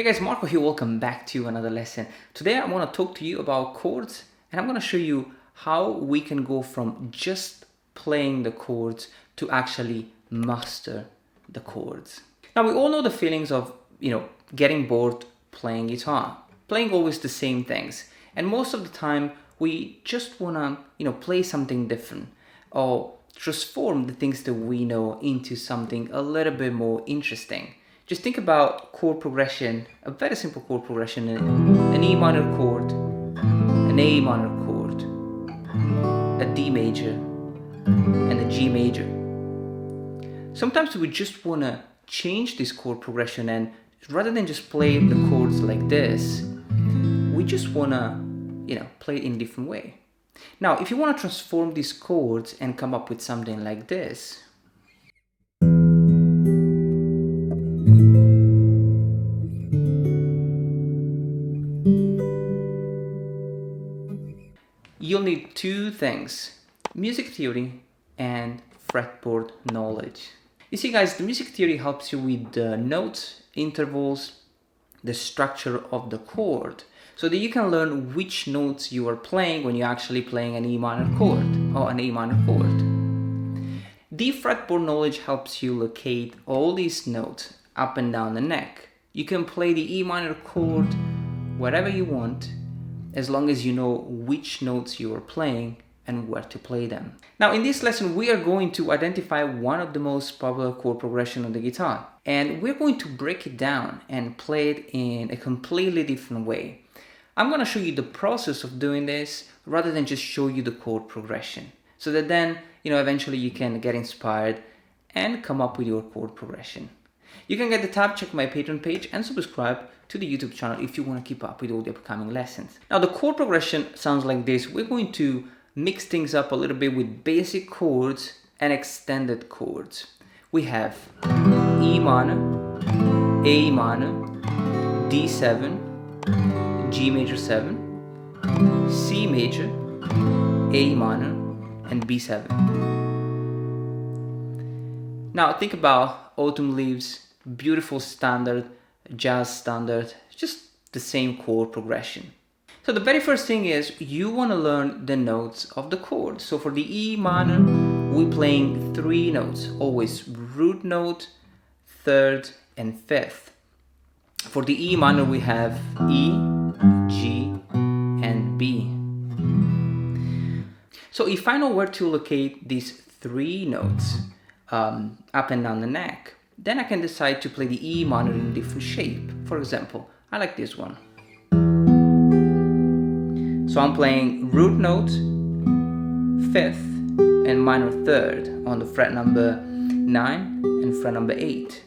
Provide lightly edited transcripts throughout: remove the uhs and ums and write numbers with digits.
Hey guys, Marco here, welcome back to another lesson. Today I want to talk to you about chords and I'm going to show you how we can go from just playing the chords to actually master the chords. Now we all know the feelings of, getting bored playing guitar, playing always the same things. And most of the time we just want to, play something different or transform the things that we know into something a little bit more interesting. Just think about chord progression, a very simple chord progression, an E minor chord, an A minor chord, a D major, and a G major. Sometimes we just want to change this chord progression, and rather than just play the chords like this, we just want to, play it in a different way. Now, if you want to transform these chords and come up with something like this, you'll need two things: music theory and fretboard knowledge. You see guys, the music theory helps you with the notes, intervals, the structure of the chord, so that you can learn which notes you are playing when you're actually playing an E minor chord or an A minor chord. The fretboard knowledge helps you locate all these notes up and down the neck. You can play the E minor chord wherever you want, as long as you know which notes you are playing and where to play them. Now in this lesson we are going to identify one of the most popular chord progression on the guitar, and we're going to break it down and play it in a completely different way. I'm going to show you the process of doing this rather than just show you the chord progression, so that then eventually you can get inspired and come up with your chord progression. You can get the tab, check my Patreon page, and subscribe to the YouTube channel if you want to keep up with all the upcoming lessons. Now the chord progression sounds like this. We're going to mix things up a little bit with basic chords and extended chords. We have E minor, A minor, D7, G major 7, C major, A minor, and B7. Now think about Autumn Leaves, beautiful standard, jazz standard, just the same chord progression. So the very first thing is you want to learn the notes of the chord. So for the E minor, we're playing three notes, always root note, third, and fifth. For the E minor, we have E, G, and B. So if I know where to locate these three notes up and down the neck, then I can decide to play the E minor in a different shape. For example, I like this one. So I'm playing root note, fifth, and minor third on the fret number 9 and fret number 8.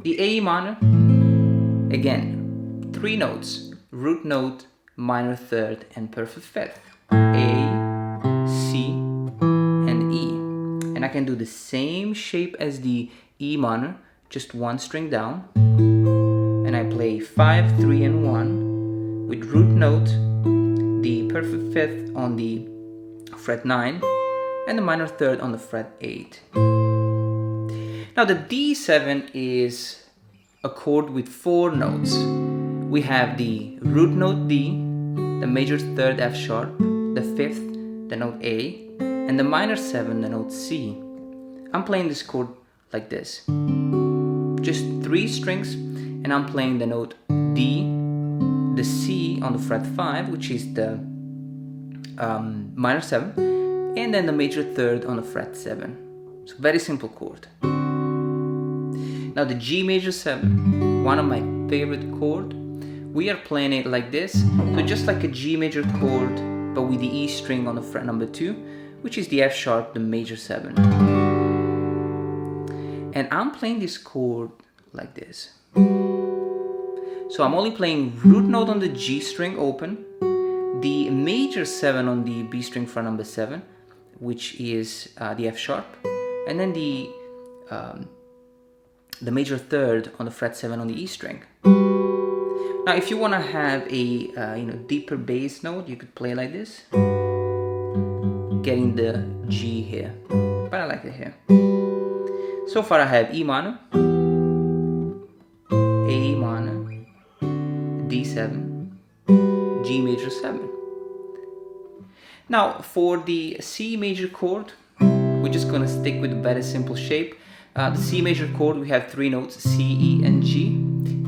The A minor, again, three notes: root note, minor third, and perfect fifth. A, C, and E. And I can do the same shape as the E minor, just one string down. And I play 5, 3, and 1 with root note, the perfect fifth on the fret 9, and the minor third on the fret 8. Now the D7 is a chord with four notes. We have the root note D, the major third F sharp, the fifth, the note A, and the minor 7, the note C. I'm playing this chord like this. Just three strings, and I'm playing the note D, the C on the fret 5, which is the minor 7, and then the major third on the fret 7. So very simple chord. Now the G major 7, one of my favorite chord. We are playing it like this, so just like a G major chord, but with the E string on the fret number 2, which is the F sharp, the major 7. And I'm playing this chord like this. So I'm only playing root note on the G string open, the major 7 on the B string fret number 7, which is the F sharp, and then the major third on the fret 7 on the E string. Now if you want to have a deeper bass note, you could play like this, getting the G here, but I like it here. So far I have E minor, D7, G major 7. Now for the C major chord, we're just gonna stick with a very simple shape. The C major chord, we have 3 notes, C, E, and G,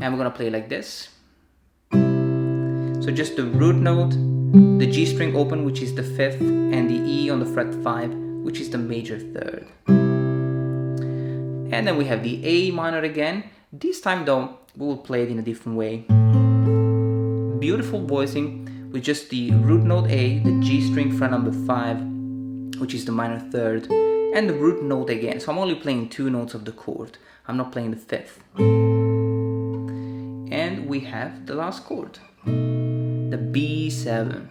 and we're gonna play like this. So just the root note, the G string open, which is the 5th, and the E on the fret 5, which is the major 3rd. And then we have the A minor again. This time though, we will play it in a different way. Beautiful voicing with just the root note A, the G string fret number 5, which is the minor 3rd, and the root note again. So I'm only playing 2 notes of the chord. I'm not playing the 5th. And we have the last chord, the B7,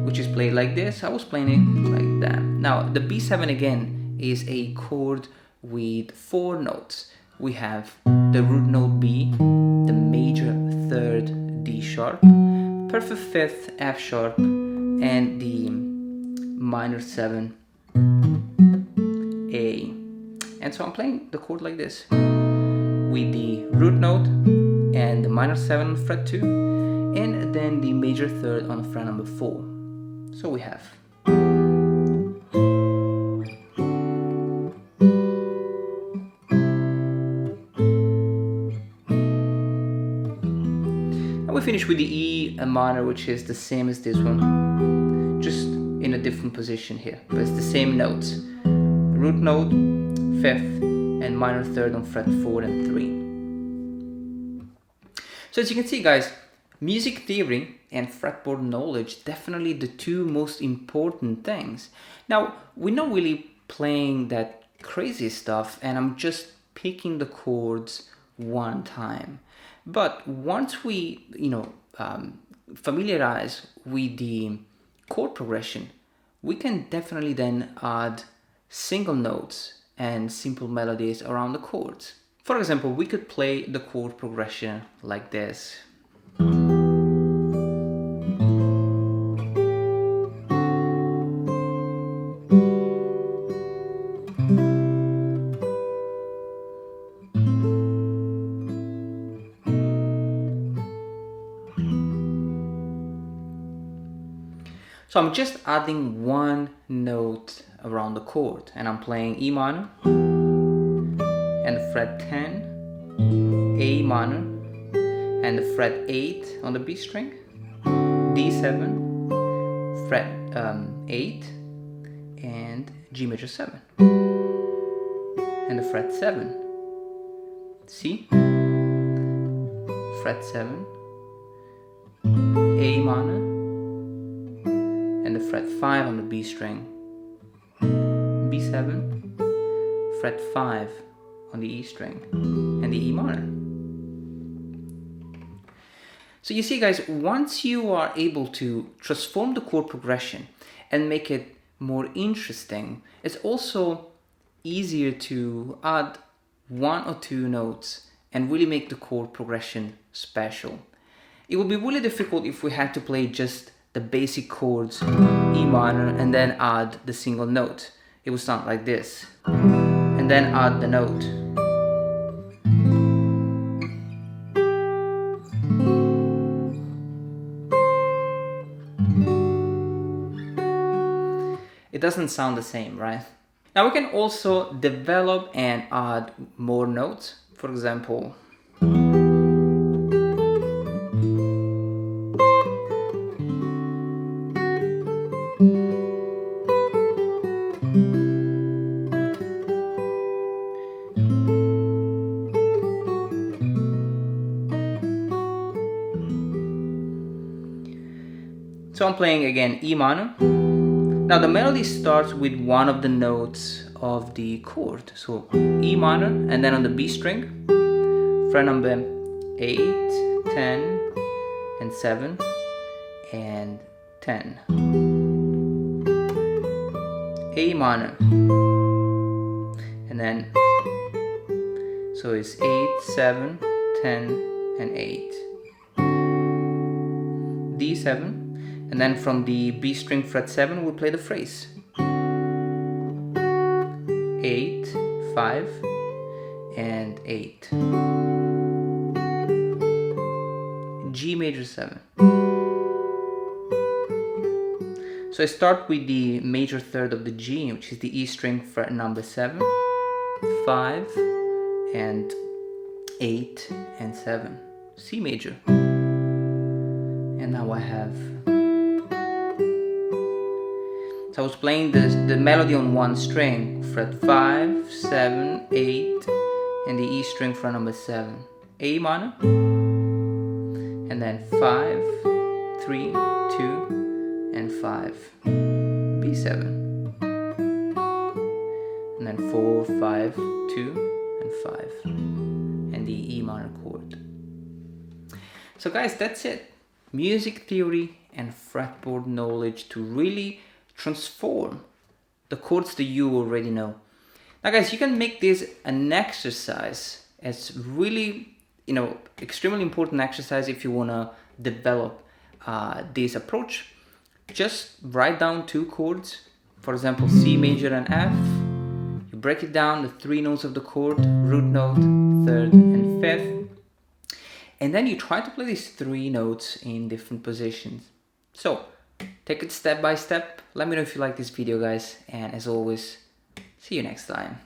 which is played like this. I was playing it like that. Now the B7 again is a chord with 4 notes. We have the root note B, the major 3rd D sharp, perfect 5th F sharp, and the minor 7 A. And so I'm playing the chord like this, with the root note and the minor 7 on fret 2, and then the major 3rd on fret number 4. So we have we finish with the E minor, which is the same as this one, just in a different position here, but it's the same notes. Root note, 5th, and minor 3rd on fret 4 and 3. So as you can see guys, music theory and fretboard knowledge, definitely the 2 most important things. Now, we're not really playing that crazy stuff, and I'm just picking the chords one time. But once we, familiarize with the chord progression, we can definitely then add single notes and simple melodies around the chords. For example, we could play the chord progression like this. So I'm just adding 1 note around the chord, and I'm playing E minor and the fret 10, A minor and the fret 8 on the B string, D7, fret 8, and G major 7, and the fret 7, C, fret 7, A minor, and the fret 5 on the B string, B7, fret 5 on the E string, and the E minor. So you see guys, once you are able to transform the chord progression and make it more interesting, it's also easier to add 1 or 2 notes and really make the chord progression special. It would be really difficult if we had to play just the basic chords, E minor, and then add the single note. It would sound like this, and then add the note. It doesn't sound the same, right? Now we can also develop and add more notes. For example, so I'm playing again E minor. Now the melody starts with 1 of the notes of the chord. So E minor, and then on the B string, fret number 8, 10, and 7, and 10. A minor. And then, so it's 8, 7, 10, and 8. D7. And then from the B string fret 7, we'll play the phrase. 8, 5, and 8. major 7. So I start with the major third of the G, which is the E string fret number 7, 5, and 8, and 7. C major. And now I have... So I was playing the melody on one string, fret 5, 7, 8, and the E string fret number 7. A minor, and then 5, 3, 2, and 5. B7, and then 4, 5, 2, and 5, and the E minor chord. So guys, that's it. Music theory and fretboard knowledge to really transform the chords that you already know. Now guys, you can make this an exercise. It's really, extremely important exercise if you want to develop this approach. Just write down 2 chords, for example C major and F. You break it down, the 3 notes of the chord, root note, 3rd and 5th, and then you try to play these 3 notes in different positions. So take it step by step. Let me know if you like this video, guys, and as always, see you next time.